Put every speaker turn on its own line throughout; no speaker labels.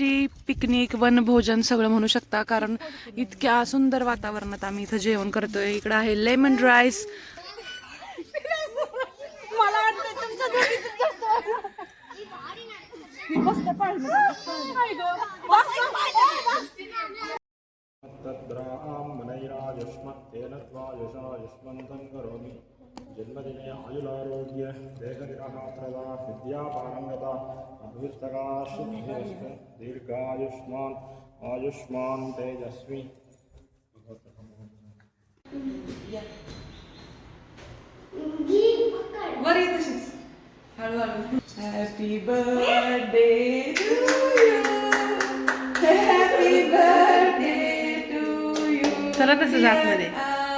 अशी पिकनिक वनभोजन सगळं म्हणू शकता, कारण इतक्या सुंदर वातावरणात आम्ही इथं जेवण करतोय. इकडं आहे लेमन राईस.
जन्मदिने आयुरारोग्य देहनिरहात्रदा विद्यापारंगता अभीष्टकाशुद्धिरस्तु दीर्घायुष्मान आयुष्मान तेजस्वी.
Happy birthday to you, happy birthday to you. चला तसं आतमध्ये,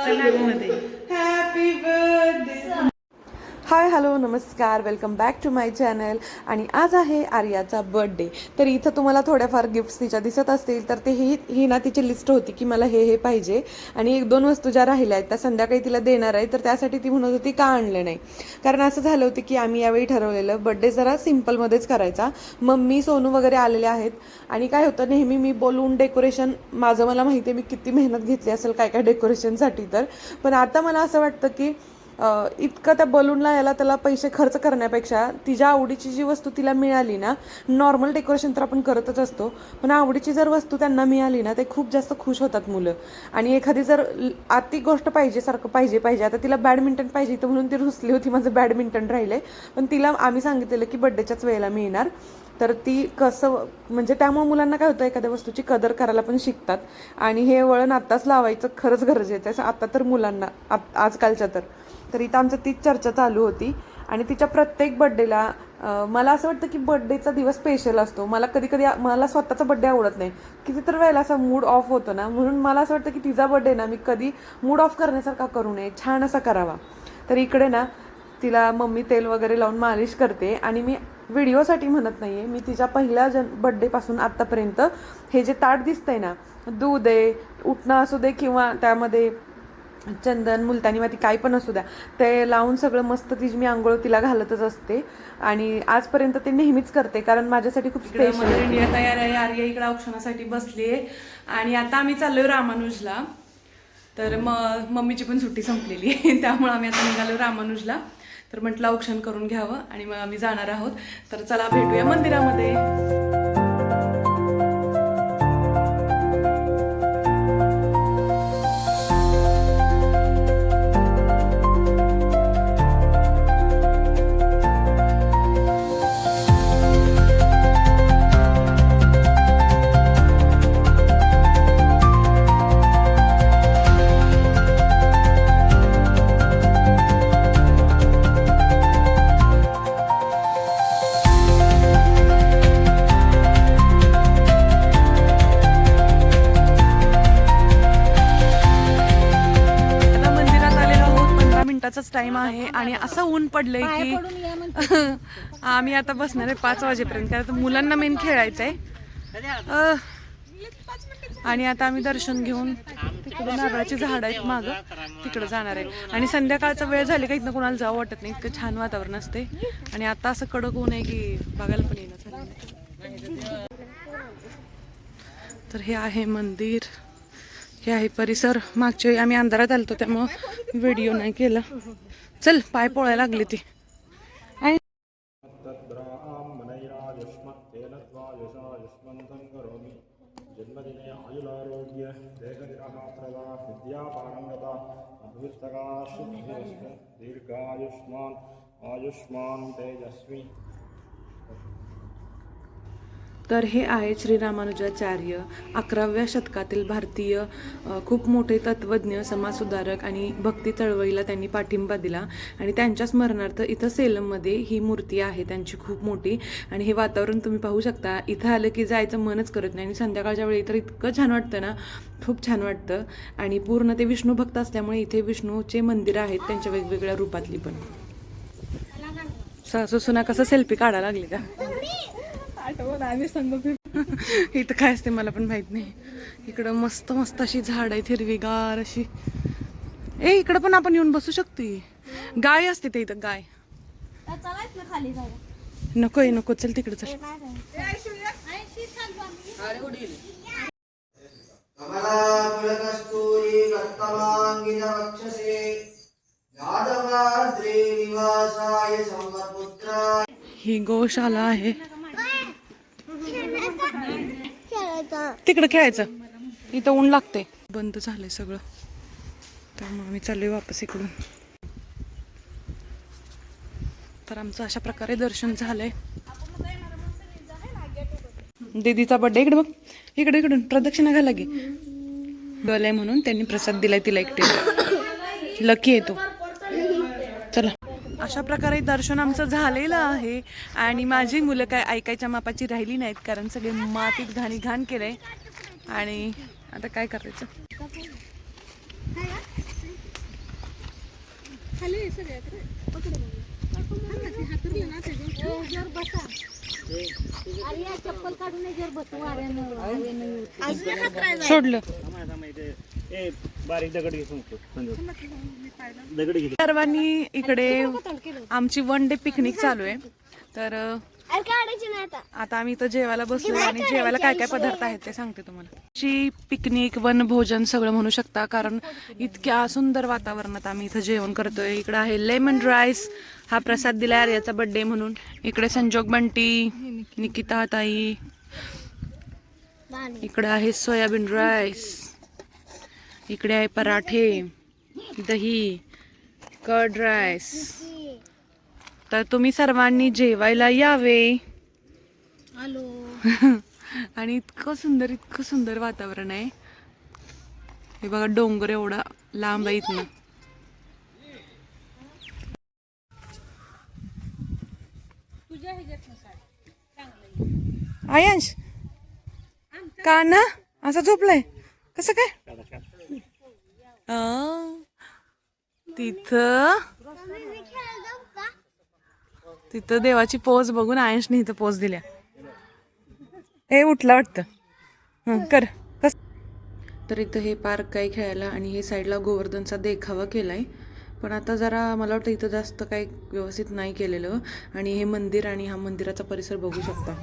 चला आतमध्ये. Happy birthday. हाय हॅलो नमस्कार, welcome back to my channel. आणि आज आहे आर्याचा बर्थडे. तर इथं तुम्हाला थोड्याफार गिफ्ट्स तिच्या दिसत असतील, तर ते ही ना तिची लिस्ट होती की मला हे पाहिजे, आणि 1-2 वस्तू ज्या राहिल्या आहेत त्या संध्याकाळी तिला देणार आहे. तर त्यासाठी ती म्हणत होती का आणलं नाही, कारण असं झालं होतं की आम्ही यावेळी ठरवलेलं बर्थडे जरा सिम्पलमध्येच करायचा. मम्मी सोनू वगैरे आलेले आहेत, आणि काय होतं नेहमी मी बोलून डेकोरेशन माझं मला माहिती आहे मी किती मेहनत घेतली असेल काय काय डेकोरेशनसाठी. तर पण आता मला असं वाटतं की इतकं त्या बलूनला याला त्याला पैसे खर्च करण्यापेक्षा तिच्या आवडीची जी वस्तू तिला मिळाली ना, नॉर्मल डेकोरेशन तर आपण करतच असतो, पण आवडीची जर वस्तू त्यांना मिळाली ना ते खूप जास्त खुश होतात मुलं. आणि एखादी जर अति गोष्ट पाहिजे सारखं पाहिजे आता तिला बॅडमिंटन पाहिजे तर म्हणून ती रुसली होती माझं बॅडमिंटन राहिले, पण तिला आम्ही सांगितलेलं की बड्डेच्याच वेळेला मिळणार. तर ती कसं म्हणजे त्यामुळे मुलांना काय होतं एखाद्या वस्तूची कदर करायला पण शिकतात, आणि हे वळण आत्ताच लावायचं खरंच गरजेचं आहे आता तर मुलांना आजकालच्या. तर इथं आमचं तीच चर्चा चालू होती. आणि तिच्या प्रत्येक बड्डेला मला असं वाटतं की बड्डेचा दिवस स्पेशल असतो. मला कधी मला स्वतःचा बड्डे आवडत नाही, किती तर वेळेला असा मूड ऑफ होतो ना, म्हणून मला असं वाटतं की तिचा बड्डे ना मी कधी मूड ऑफ करण्यासारखा करू नये, छान असा करावा. तर इकडे ना तिला मम्मी तेल वगैरे लावून मालिश करते, आणि मी व्हिडिओसाठी म्हणत नाही आहे, मी तिच्या पहिल्या बड्डेपासून आत्तापर्यंत हे जे ताट दिसतंय ना, दूध आहे, उठणं असू दे किंवा त्यामध्ये चंदन मुलतानी माती काय पण असू द्या, ते लावून सगळं मस्त तिची मी आंघोळ तिला घालतच असते, आणि आजपर्यंत ते नेहमीच करते कारण माझ्यासाठी खूप स्पेशल. इंडिया तयार आहे. आर्या इकडे औक्षणासाठी बसली आहे, आणि आता आम्ही चाललोय रामानुजला. तर मम्मीची पण सुट्टी संपलेली आहे त्यामुळे आम्ही आता निघालो रामानुजला. तर म्हटलं औक्षण करून घ्यावं आणि मग आम्ही जाणार आहोत. तर चला भेटूया मंदिरामध्ये. टाइम आहे, आणि असं ऊन पडलंय की आम्ही आता बसणार आहे 5 वाजेपर्यंत, कारण मुलांना मेन खेळायचंय. आणि आता आम्ही दर्शन घेऊन तिकडे नारळाची झाड आहेत माग, तिकडे जाणार आहे. आणि संध्याकाळचा वेळ झाली का इथनं कोणाला जावं वाटत नाही, इतकं छान वातावरण असते. आणि आता असं कडक ऊन आहे की बघायला पण येणार. तर हे आहे मंदिर, हे आहे परिसर. मागच्या वेळी आम्ही अंधारात आलतो त्यामुळं व्हिडिओ नाही केला. चल पाय पोळायला लागले ती.
जन्मदिने आयुरारोग्य देहनिरहात्रदा विद्यापारंगता अभीष्टकाशुद्धिरस्तु दीर्घायुष्मान आयुष्मान तेजस्वी.
तर हे आहेत श्री रामानुजाचार्य, 11व्या शतकातील भारतीय खूप मोठे तत्वज्ञ, समाजसुधारक, आणि भक्ती चळवळीला त्यांनी पाठिंबा दिला. आणि त्यांच्या स्मरणार्थ इथं सेलममध्ये ही मूर्ती आहे त्यांची खूप मोठी. आणि हे वातावरण तुम्ही पाहू शकता, इथं आलं की जायचं मनच करत नाही. आणि संध्याकाळच्या वेळी तर इतकं छान वाटतं ना, खूप छान वाटतं. आणि पूर्ण ते विष्णू भक्त असल्यामुळे इथे विष्णूचे मंदिर आहेत त्यांच्या वेगवेगळ्या रूपातली पण. सासू सुना कसं सेल्फी काढायला लागली का इथं काय असते मला पण माहित नाही. इकडं मस्त मस्त अशी झाड आहेत हिरवीगार अशी. इकडं पण आपण येऊन बसू शकतो. गाय असते ते इथं, गाय. नको चल तिकडे चल.
कमलापुलकस्तूरी रक्तमाङ्गितवक्षसे यादवाद्रे निवासाय संवत्पुत्राय।
ही गोशाला आहे. तिकडे खेळायचं, इथं ऊन लागते. बंद झालंय सगळं, त्यामुळे आम्ही चाललोय वापस इकडून. तर आमचं अशा प्रकारे दर्शन झालंय. दीदीचा बर्थडे इकडे बघ, इकडे इकडून प्रदक्षिणा घाला की. गल आहे म्हणून त्यांनी प्रसाद दिलाय तिला एकटे. लकी आहे तो. चला, अशा प्रकारे दर्शन आमचं झालेलं आहे. आणि माझी मुलं काय ऐकायच्या मापाची राहिली नाहीत, कारण सगळे मातीत घाण केलंय. आणि आता काय करायचं. सोडलं. सर्वांनी इकडे आमची वन डे पिकनिक चालू आहे. तर आता आम्ही इथं जेवायला बसलो आणि जेवायला काय काय पदार्थ आहेत ते सांगते तुम्हाला. ची पिकनिक वनभोजन सगळं म्हणू शकता, कारण इतक्या सुंदर वातावरणात आम्ही इथं जेवण करतोय. इकडं आहे लेमन राईस, हा प्रसाद दिला आर्याचा बर्थडे म्हणून. इकडे संजोग बंटी, निकिता ताई. इकडे आहे सोयाबीन राईस. इकडे आहे पराठे, दही, कर्ड राईस. तर तुम्ही सर्वांनी जेवायला यावे. आणि इतकं सुंदर वातावरण आहे. हे बघा, डोंगर एवढा लांब आहे इथनं. आयांश का ना असं झोपलंय कसं काय. तिथं देवाची पोज बघून आयंशने इथं पोज दिल्या. हे उठला वाटतं. कर कस. तर इथं हे पार्क काय खेळायला आणि हे साईडला गोवर्धनचा देखावा केलाय. पण आता जरा मला वाटतं इथं जास्त काही व्यवस्थित नाही केलेलं. आणि हे मंदिर आणि हा मंदिराचा परिसर बघू शकता.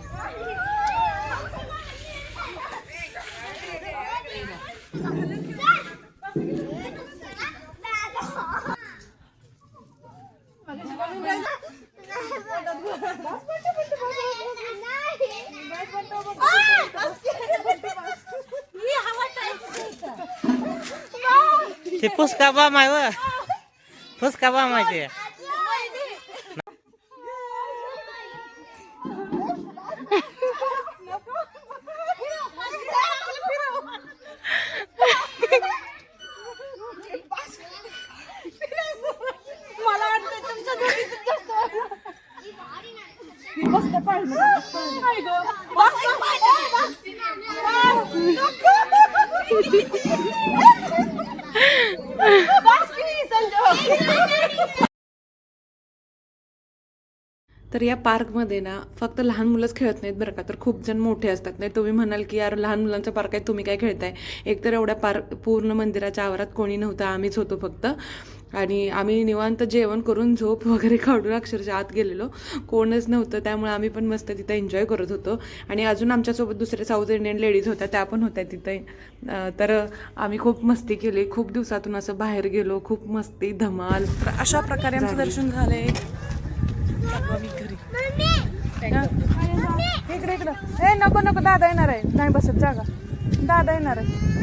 ते फुसका बा माय व फुसका बा माहिती. तर या पार्कमध्ये ना फक्त लहान मुलंच खेळत नाहीत बरं का, तर खूप जण मोठे असतात. नाही तुम्ही म्हणाल की यार लहान मुलांचा पार्क आहे, तुम्ही काय खेळताय. एकतर एवढ्या पूर्ण मंदिराच्या आवारात कोणी नव्हतं, आम्हीच होतो फक्त. आणि आम्ही निवांत जेवण करून झोप वगैरे काढून अक्षरशः आत गेलेलो, कोणच नव्हतं. त्यामुळे आम्ही पण मस्त तिथं एन्जॉय करत होतो. आणि अजून आमच्यासोबत दुसरे साऊथ इंडियन लेडीज होत्या, त्या पण होत्या तिथे. तर आम्ही खूप मस्ती केली. खूप दिवसातून असं बाहेर गेलो, खूप मस्ती धमाल. अशा प्रकारे आमचं दर्शन झालंय. घरी इकडे इकडं. हे नको दादा येणार आहे. नाही बसत जागा, दादा येणार आहे.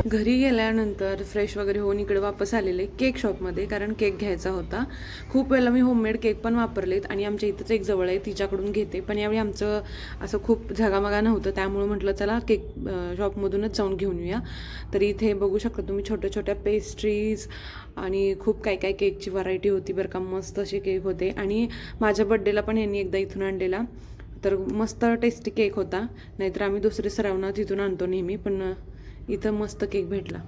घरी गेल्यानंतर फ्रेश वगैरे होऊन इकडे वापस आलेले केक शॉपमध्ये, कारण केक घ्यायचा होता. खूप वेळेला मी होममेड केक पण वापरलेत आणि आमच्या इथंच एक जवळ आहे, तिच्याकडून घेते. पण यावेळी आमचं असं खूप झगामगा नव्हतं, त्यामुळे म्हटलं चला केक शॉपमधूनच जाऊन घेऊन येऊया. तर इथे बघू शकता तुम्ही छोट्या छोट्या पेस्ट्रीज आणि खूप काय काय केकची व्हरायटी होती बरं का. मस्त असे केक होते. आणि माझ्या बड्डेला पण यांनी एकदा इथून आणलेला, तर मस्त टेस्टी केक होता. नाहीतर आम्ही दुसरे सरावना तिथून आणतो नेहमी, पण इथं मस्त केक भेटला.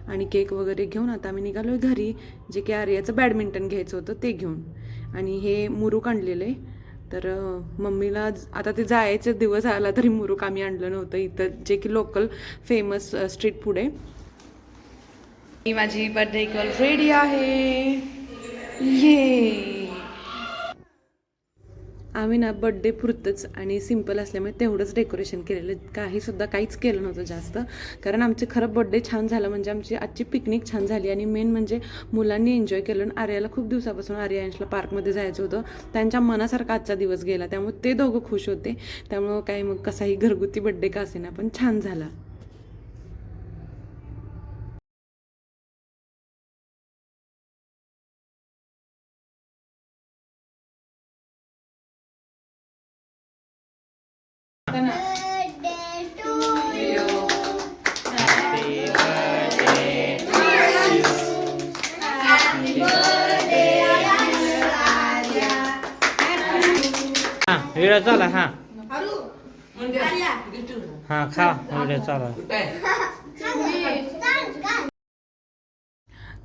आणि केक वगैरे घेऊन आता आम्ही निघालो आहे घरी, जे की आर्याचं बॅडमिंटन घ्यायचं होतं ते घेऊन. आणि हे मुरूक आणलेलं आहे, तर मम्मीला आता ते जायचे दिवस आला तरी मुरुक आम्ही आणलं नव्हतं इथं, जे की लोकल फेमस स्ट्रीट फूड आहे. ही माझी बर्थडे गर्ल रेडी आहे. ये आम्ही ना बड्डे पुरतंच आणि सिम्पल असल्यामुळे तेवढंच डेकोरेशन केलेलं, काहीच केलं नव्हतं जास्त. कारण आमचे खरं बड्डे छान झालं, म्हणजे आमची आजची पिकनिक छान झाली आणि मेन म्हणजे मुलांनी एन्जॉय केलं. आणि आर्याला खूप दिवसापासून आर्यांशला पार्कमध्ये जायचं होतं, त्यांच्या मनासारखा आजचा दिवस गेला, त्यामुळे ते दोघं खुश होते. त्यामुळं काय मग कसाही घरगुती बड्डे का असेना पण छान झाला.
व्हिडिओ चाला. हा हा खा व्हिडिओ चाला.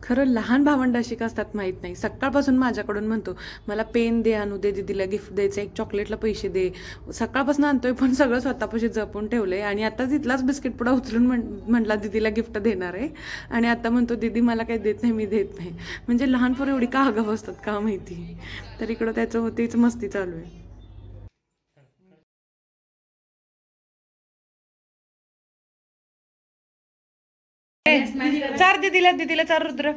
खरं लहान भावंड अशी का असतात माहीत नाही. सकाळपासून माझ्याकडून म्हणतो मला पेन दे, आणू दे, दीदीला गिफ्ट द्यायचं, एक चॉकलेटला पैसे दे. सकाळपासून आणतोय पण सगळं स्वतःपाशी जपून ठेवलंय. आणि आता तिथलाच बिस्किट पुडा उचलून म्हटला दीदीला गिफ्ट देणार आहे, आणि आता म्हणतो दीदी मला काही देत नाही, मी देत नाही. म्हणजे लहान पोरं एवढी का आगाऊ असतात का माहिती. तर इकडं त्याचं तीच मस्ती चालू आहे. चार दीदीला चार रुद्र.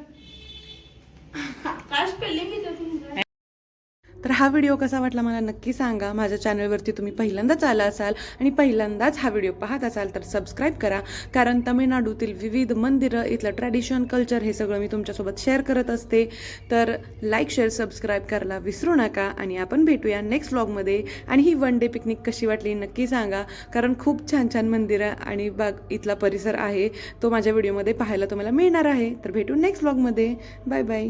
तर हा व्हिडिओ कसा वाटला मला नक्की सांगा. माझ्या चॅनलवरती तुम्ही पहिल्यांदाच आला असाल आणि पहिल्यांदाच हा व्हिडिओ पाहत असाल तर सबस्क्राईब करा, कारण तमिळनाडूतील विविध मंदिरं, इथलं ट्रॅडिशन, कल्चर हे सगळं मी तुमच्यासोबत शेअर करत असते. तर लाईक, शेअर, सबस्क्राईब करायला विसरू नका. आणि आपण भेटूया नेक्स्ट व्लॉगमध्ये. आणि ही वन डे पिकनिक कशी वाटली नक्की सांगा, कारण खूप छान छान मंदिरं आणि इथला परिसर आहे तो माझ्या व्हिडिओमध्ये पाहायला तुम्हाला मिळणार आहे. तर भेटू नेक्स्ट व्लॉगमध्ये. Bye bye.